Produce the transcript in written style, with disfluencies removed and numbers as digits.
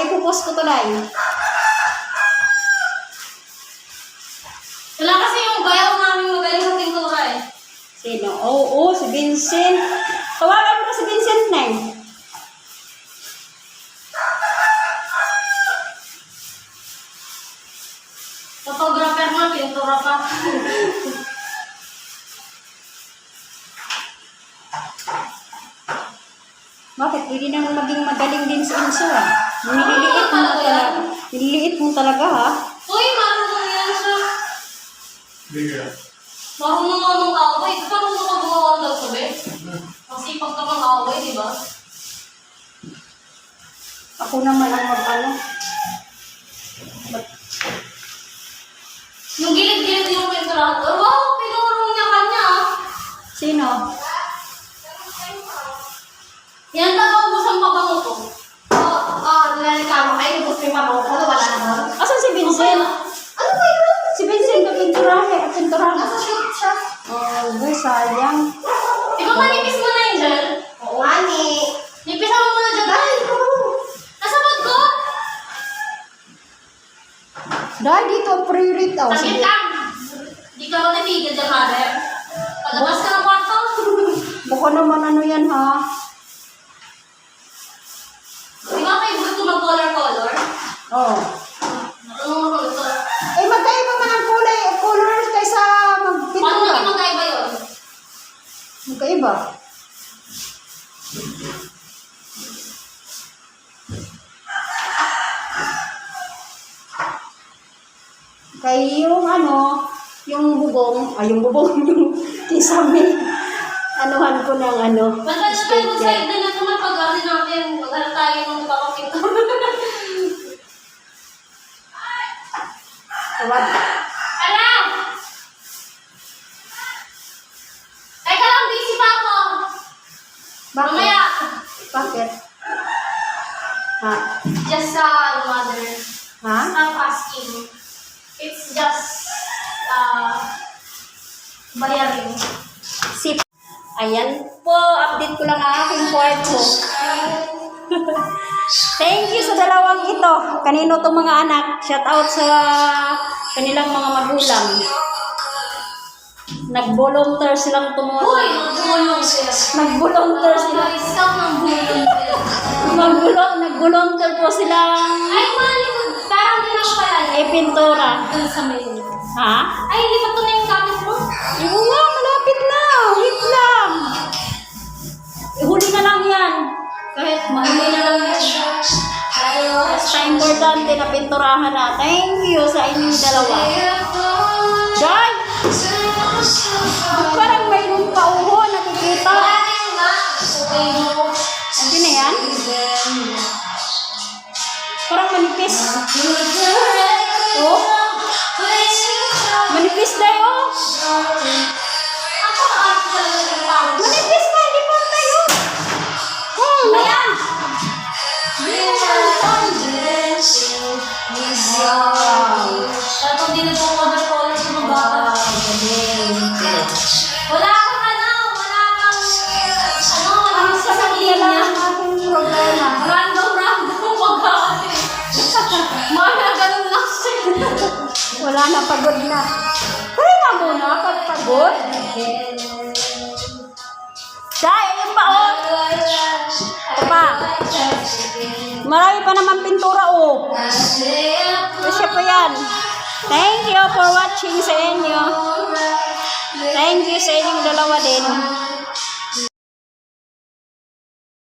ipupost ko to lang. Wala kasi yung bayaw namin magaling sa pintura eh. Sino? Oo, si Vincent. Tawagan mo si Vincent na eh. Photographer nga, pintura pa. Bakit? Pwede nang maging magaling din si Inso ah. Nililiit mo talaga. Nililiit mo talaga ha. Uy, marunong yan siya. Bigla. Marunong nga mong away. Ito marunong ka gumawa daw sabi. Masipag ka mang away, di ba? Ako naman ang mag-ano. Yung gilid-gilid yung pintura. Wow, pinurong niya kanya. Sino? Yan daw ang busang pabango ko. Nilalikama kayo. Gusto yung pabango ko. Wala naman. Asan si Vincent? Ano ba yun? Si Vincent na pinturahe at pinturahe. Nasa shoot siya. Oh, guys, sayang. Di ba manipis mo na yun dyan? Oo, ani. Nipisan mo muna dyan. Dahil ko. Nasa bag ko. Dahil dito, pre-read daw. Saglit lang. Di ka ba natigil dyan, mother? Palabas ka ng kwarto. Baka naman ano yan ha. Di ba kayo gusto mag-color-color? Oh. Marunong ako ito. Eh, magkaiba man ang kulay, colors kaysa Paano magpintura. naging magkaiba yun? Magkaiba. Kay yung ano, yung bubong, yung bubong, yung kisame. Anuhan ko ng ano. Ba't na tayo mag-side na lang naman pag-ari natin? Mag-ari tayo ng papapinto. Tawad. Alam! Teka lang, busy pa ako. Bakit? Mamaya. Bakit? Ha? Just mother. Ha? Stop asking. It's just, bayarin. Sip. Ayan po, update ko lang ang aking kwarto. Thank you sa dalawang ito. Kanino itong mga anak? Shout out sa kanilang mga magulang. Nag-volunteer silang Uy, tumulong. nagulong sila. Nag-volunteer sila. Stop ng bulong Nag-volunteer po silang Ay, malikod. Parang din ako pala. pintura. Dun sa mail. Ha? Ay, hindi pa ito na yung gamit mo? Oo nga, malapit na. Wait lang. Huli na lang yan. Kahit mahuli na lang yan. Basta importante na pinturahan na. Thank you sa inyong dalawa. Day! Parang mayroon pa uho. Nakikita. Hindi na yan? Parang manipis. Oh? Manipis na yun. Manipis na, hindi pa tayo. Ayan. Dapat hindi nagpo-color-color sa mga bata. Wala kang ano, wala kang Ang sakit na lang ang aking problema. random pagkakati. Mga ganun lang siya. Wala na, pagod na. Pahinga muna pag pagod. Dahil yung paot. Ito pa. Marami pa naman pintura oh. Kasi pa yan. Thank you for watching sa inyo. Thank you sa inyong dalawa din.